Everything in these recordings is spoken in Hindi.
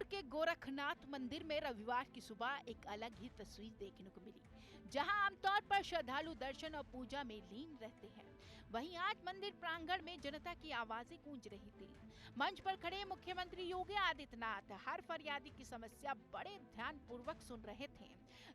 के गोरखनाथ मंदिर में रविवार की सुबह एक अलग ही तस्वीर देखने को मिली, जहां आमतौर पर श्रद्धालु दर्शन और पूजा में लीन रहते हैं। वहीं आज मंदिर प्रांगण में जनता की आवाजें गूंज रही थी। मंच पर खड़े मुख्यमंत्री योगी आदित्यनाथ हर फरियादी की समस्या बड़े ध्यान पूर्वक सुन रहे थे।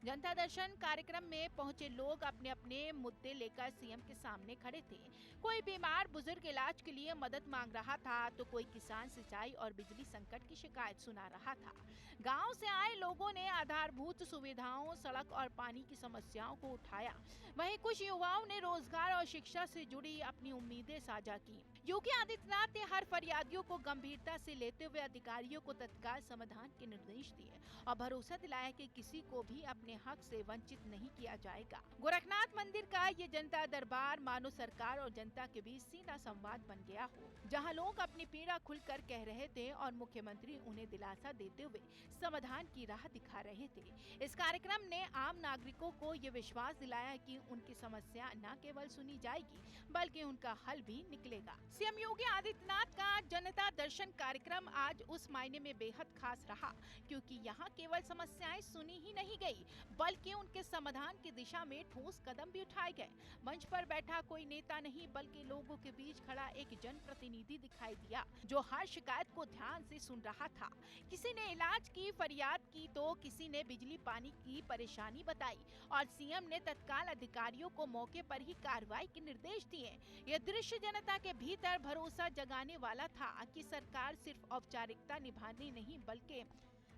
जनता दर्शन कार्यक्रम में पहुंचे लोग अपने अपने मुद्दे लेकर सीएम के सामने खड़े थे। कोई बीमार बुजुर्ग इलाज के लिए मदद मांग रहा था, तो कोई किसान सिंचाई और बिजली संकट की शिकायत सुना रहा था। गांव से आए लोगों ने आधारभूत सुविधाओं, सड़क और पानी की समस्याओं को उठाया। वहीं कुछ युवाओं ने रोजगार और शिक्षा से जुड़ी अपनी उम्मीदें साझा की। योगी आदित्यनाथ ने हर फरियादियों को गंभीरता से लेते हुए अधिकारियों को तत्काल समाधान के निर्देश दिए और भरोसा दिलाया कि किसी को भी अपने हक से वंचित नहीं किया जाएगा। गोरखनाथ मंदिर का ये जनता दरबार मानो सरकार और जनता के बीच सीधा संवाद बन गया हो, जहां लोग अपनी पीड़ा खुलकर कह रहे थे और मुख्यमंत्री उन्हें दिलासा देते हुए समाधान की राह दिखा रहे थे। इस कार्यक्रम ने आम नागरिकों को ये विश्वास दिलाया कि उनकी समस्या न केवल सुनी जाएगी बल्कि उनका हल भी निकलेगा। सीएम योगी आदित्यनाथ का जनता दर्शन कार्यक्रम आज उस मायने में बेहद खास रहा, क्योंकि यहाँ केवल समस्याएं सुनी ही नहीं गई बल्कि उनके समाधान की दिशा में ठोस कदम भी उठाए गए। मंच पर बैठा कोई नेता नहीं बल्कि लोगों के बीच खड़ा एक जनप्रतिनिधि दिखाई दिया, जो हर शिकायत को ध्यान से सुन रहा था। किसी ने इलाज की फरियाद की तो किसी ने बिजली पानी की परेशानी बताई और सीएम ने तत्काल अधिकारियों को मौके पर ही कार्रवाई के निर्देश दिए। यह दृश्य जनता के भीतर भरोसा जगाने वाला था कि सरकार सिर्फ औपचारिकता निभाने नहीं बल्कि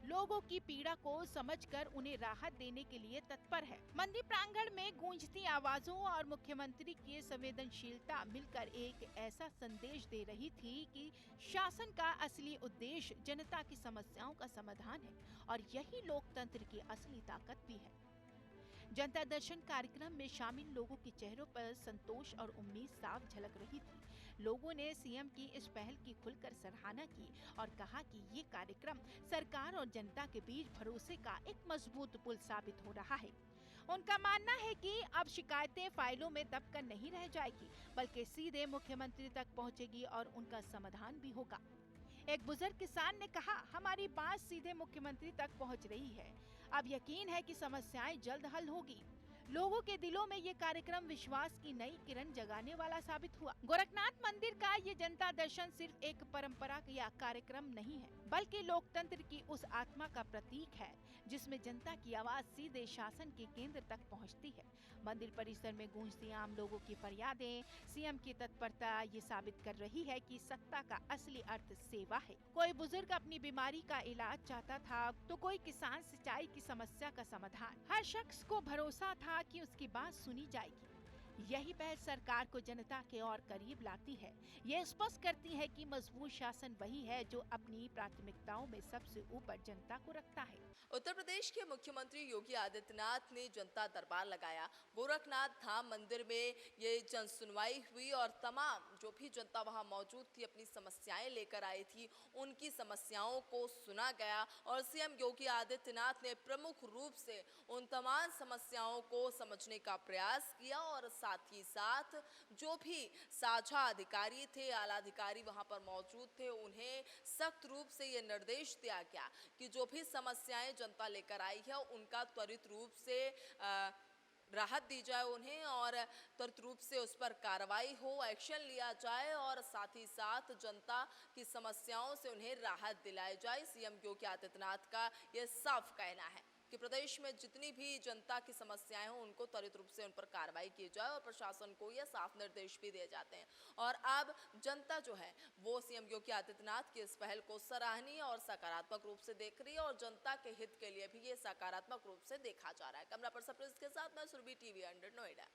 लोगों की पीड़ा को समझकर उन्हें राहत देने के लिए तत्पर है। मंदिर प्रांगण में गूंजती आवाजों और मुख्यमंत्री की संवेदनशीलता मिलकर एक ऐसा संदेश दे रही थी कि शासन का असली उद्देश्य जनता की समस्याओं का समाधान है और यही लोकतंत्र की असली ताकत भी है। जनता दर्शन कार्यक्रम में शामिल लोगों के चेहरों पर संतोष और उम्मीद साफ झलक रही थी। लोगों ने सीएम की इस पहल की खुलकर सराहना की और कहा कि ये कार्यक्रम सरकार और जनता के बीच भरोसे का एक मजबूत पुल साबित हो रहा है। उनका मानना है कि अब शिकायतें फाइलों में दबकर नहीं रह जाएगी बल्कि सीधे मुख्यमंत्री तक पहुंचेगी और उनका समाधान भी होगा। एक बुजुर्ग किसान ने कहा, हमारी बात सीधे मुख्यमंत्री तक पहुंच रही है। अब यकीन है कि समस्याएं जल्द हल होगी। लोगों के दिलों में ये कार्यक्रम विश्वास की नई किरण जगाने वाला साबित हुआ। गोरखनाथ मंदिर का ये जनता दर्शन सिर्फ एक परंपरा या कार्यक्रम नहीं है बल्कि लोकतंत्र की उस आत्मा का प्रतीक है जिसमें जनता की आवाज सीधे शासन के केंद्र तक पहुंचती है। मंदिर परिसर में गूंजती आम लोगों की फरियादें, सीएम की तत्परता ये साबित कर रही है कि सत्ता का असली अर्थ सेवा है। कोई बुजुर्ग अपनी बीमारी का इलाज चाहता था तो कोई किसान सिंचाई की समस्या का समाधान। हर शख्स को भरोसा था कि उसकी बात सुनी जाएगी। यही पहल सरकार को जनता के और करीब लाती है। यह स्पष्ट करती है कि मजबूत शासन वही है जो अपनी प्राथमिकताओं में सबसे ऊपर जनता को रखता है। उत्तर प्रदेश के मुख्यमंत्री योगी आदित्यनाथ ने जनता दरबार लगाया। गोरखनाथ धाम मंदिर में ये जन सुनवाई हुई और तमाम जो भी जनता वहां मौजूद थी अपनी समस्याएं लेकर आई थी, उनकी समस्याओं को सुना गया और सीएम योगी आदित्यनाथ ने प्रमुख रूप से उन तमाम समस्याओं को समझने का प्रयास किया और साथ ही साथ जो भी साझा अधिकारी थे, आला अधिकारी वहां पर मौजूद थे, उन्हें सख्त रूप से ये निर्देश दिया गया कि जो भी समस्याएं जनता लेकर आई है उनका त्वरित रूप से राहत दी जाए उन्हें और त्वरित रूप से उस पर कार्रवाई हो, एक्शन लिया जाए और साथ ही साथ जनता की समस्याओं से उन्हें राहत दिलाई जाए। सीएम योगी आदित्यनाथ का यह साफ कहना है कि प्रदेश में जितनी भी जनता की समस्याएं हों उनको त्वरित रूप से उन पर कार्रवाई की जाए और प्रशासन को यह साफ निर्देश भी दिए जाते हैं। और अब जनता जो है वो सीएम योगी आदित्यनाथ की इस पहल को सराहनीय और सकारात्मक रूप से देख रही है और जनता के हित के लिए भी ये सकारात्मक रूप से देखा जा रहा है। कैमरा पर्सन के साथ मैं सुरभि, टीवी 100 नोएडा।